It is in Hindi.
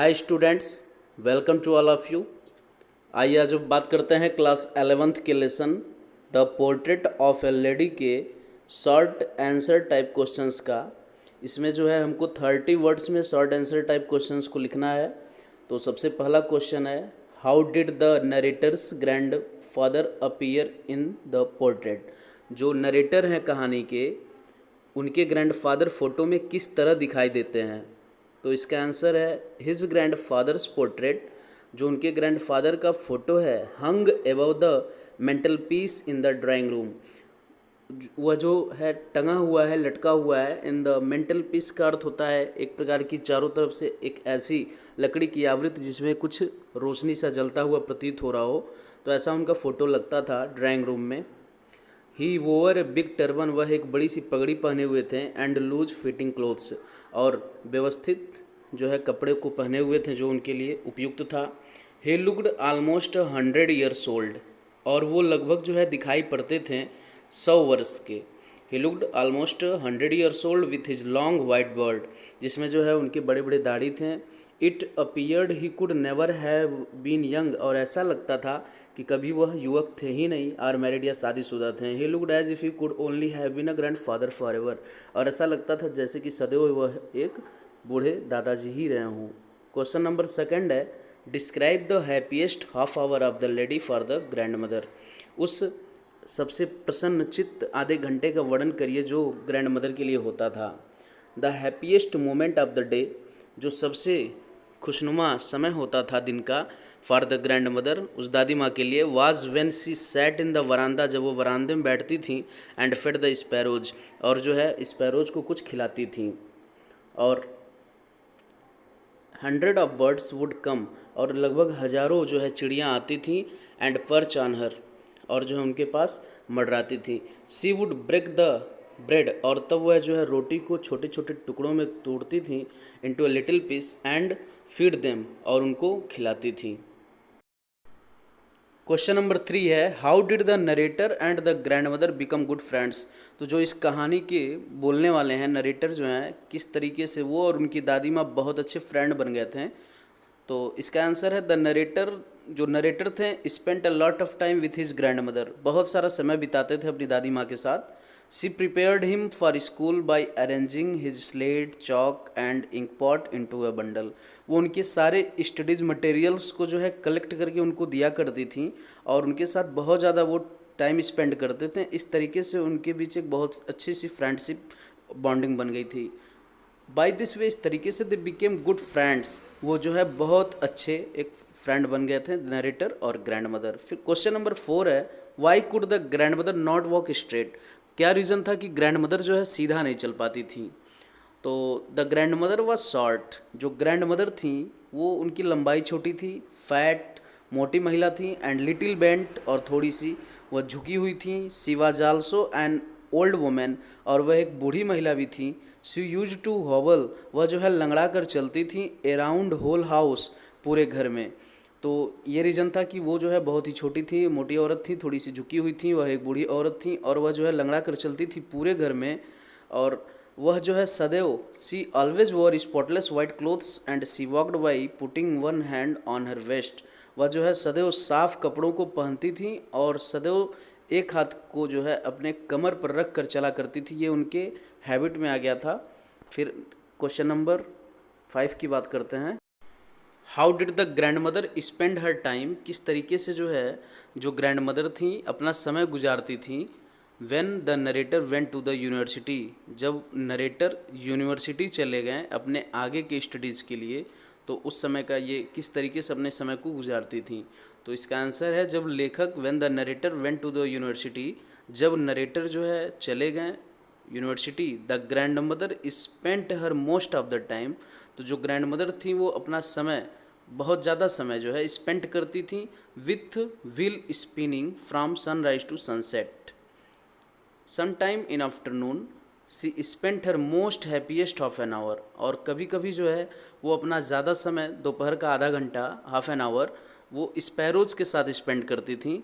Hi students, welcome to all of you. आइए आज अब बात करते हैं क्लास 11th के lesson the portrait of a lady के शॉर्ट आंसर टाइप क्वेश्चंस का। इसमें जो है हमको 30 वर्ड्स में शॉर्ट आंसर टाइप क्वेश्चंस को लिखना है। तो सबसे पहला क्वेश्चन है, how did the narrator's grand father appear in the portrait. जो नरेटर हैं कहानी के, उनके ग्रैंडफादर फ़ोटो में किस तरह दिखाई देते हैं। तो इसका आंसर है हिज ग्रैंडफादर्स पोर्ट्रेट। जो उनके ग्रैंडफादर का फ़ोटो है, hung above the mantelpiece in the drawing room. वह जो है टंगा हुआ है, लटका हुआ है। इन द मेंटल पीस का अर्थ होता है एक प्रकार की चारों तरफ से एक ऐसी लकड़ी की आवृत्ति जिसमें कुछ रोशनी सा जलता हुआ प्रतीत हो रहा हो। तो ऐसा उनका फ़ोटो लगता था ड्राइंग रूम में। ही वोवर ए बिग टर्बन, वह एक बड़ी सी पगड़ी पहने हुए थे। एंड लूज फिटिंग क्लोथ्स, और व्यवस्थित जो है कपड़े को पहने हुए थे जो उनके लिए उपयुक्त था। ही लुक्ड ऑलमोस्ट 100 ईयर्स ओल्ड, और वो लगभग जो है दिखाई पड़ते थे 100 वर्ष के। He looked almost 100 years old with his long white beard, जिसमें जो है उनके बड़े बड़े दाढ़ी थे। It appeared he could never have been young, और ऐसा लगता था कि कभी वह युवक थे ही नहीं, और मैरिड या शादीशुदा थे। He looked as if he could only have been a grandfather forever, और ऐसा लगता था जैसे कि सदैव वह एक बूढ़े दादाजी ही रहे हों। क्वेश्चन नंबर 2 है, describe the happiest half hour of the lady for the grand mother. उस सबसे प्रसन्नचित्त आधे घंटे का वर्णन करिए जो ग्रैंड मदर के लिए होता था। The happiest moment of the day, जो सबसे खुशनुमा समय होता था दिन का, फॉर द ग्रैंड मदर, उस दादी माँ के लिए, was when she sat in the veranda, जब वो वरांदे में बैठती थी। एंड फेड द स्पैरोज, और जो है स्पैरोज को कुछ खिलाती थी। और 100 ऑफ बर्ड्स वुड कम, और लगभग हजारों जो है चिड़ियाँ आती थीं। एंड पर्च ऑन हर, और जो है उनके पास मंडराती थी। सी वुड ब्रेक द ब्रेड, और तब वह जो है रोटी को छोटे छोटे टुकड़ों में तोड़ती थी। Into a little piece and feed them, और उनको खिलाती थी। क्वेश्चन नंबर 3 है, how did the narrator and the grandmother become good friends. तो जो इस कहानी के बोलने वाले हैं, नरेटर जो हैं, किस तरीके से वो और उनकी दादी माँ बहुत अच्छे फ्रेंड बन गए थे। तो इसका आंसर है, द नरेटर, जो नरेटर थे, spent a lot of time with his grand mother, बहुत सारा समय बिताते थे अपनी दादी माँ के साथ। She prepared him for school by arranging his slate, chalk and ink pot into a bundle. वो उनके सारे स्टडीज़ मटेरियल्स को जो है कलेक्ट करके उनको दिया करती थी, और उनके साथ बहुत ज़्यादा वो टाइम स्पेंड करते थे। इस तरीके से उनके बीच एक बहुत अच्छी सी फ्रेंडशिप बॉन्डिंग बन गई थी। बाय दिस वे, इस तरीके से दे बिकेम गुड फ्रेंड्स, वो जो है बहुत अच्छे एक फ्रेंड बन गए थे नरेटर और ग्रैंड मदर। फिर क्वेश्चन नंबर 4 है, Y could the grand mother not walk straight. क्या रीज़न था कि ग्रैंड मदर जो है सीधा नहीं चल पाती थी। तो the grand mother was short, जो ग्रैंड मदर थी वो उनकी लंबाई छोटी थी। फैट, मोटी महिला थी। एंड लिटिल बेंट, और थोड़ी सी वह झुकी हुई थी। She was also an old women, और वह एक बूढ़ी महिला भी थी। शी यूज टू हॉबल, वह जो है लंगड़ा कर चलती थी। अराउंड होल हाउस, पूरे घर में। तो ये रीज़न था कि वो जो है बहुत ही छोटी थी, मोटी औरत थी, थोड़ी सी झुकी हुई थी, वह एक बूढ़ी औरत थी, और वह जो है लंगड़ा कर चलती थी पूरे घर में। और वह जो है सदैव, she always wore spotless white clothes and she walked by putting one hand on her waist. वह जो है सदैव साफ कपड़ों को पहनती थी, और सदैव एक हाथ को जो है अपने कमर पर रख कर चला करती थी। ये उनके हैबिट में आ गया था। फिर क्वेश्चन नंबर 5 की बात करते हैं, how did the grand mother spend her time. किस तरीके से जो है जो ग्रैंड मदर थी अपना समय गुजारती थी। When the narrator went to the university, जब नरेटर यूनिवर्सिटी चले गए अपने आगे के स्टडीज़ के लिए, तो उस समय का ये किस तरीके से अपने समय को गुजारती थी। तो इसका आंसर है, जब लेखक when the narrator went to the university, जब नरेटर जो है चले गए university, the grandmother spent her most of the time. तो जो ग्रैंड मदर थी वो अपना समय, बहुत ज़्यादा समय जो है स्पेंड करती थी with wheel spinning from sunrise to sunset. Some time in afternoon she spent her most happiest half an hour, और कभी कभी जो है वो अपना ज़्यादा समय, दोपहर का आधा घंटा, हाफ एन आवर, वो स्पैरोज के साथ स्पेंड करती थी।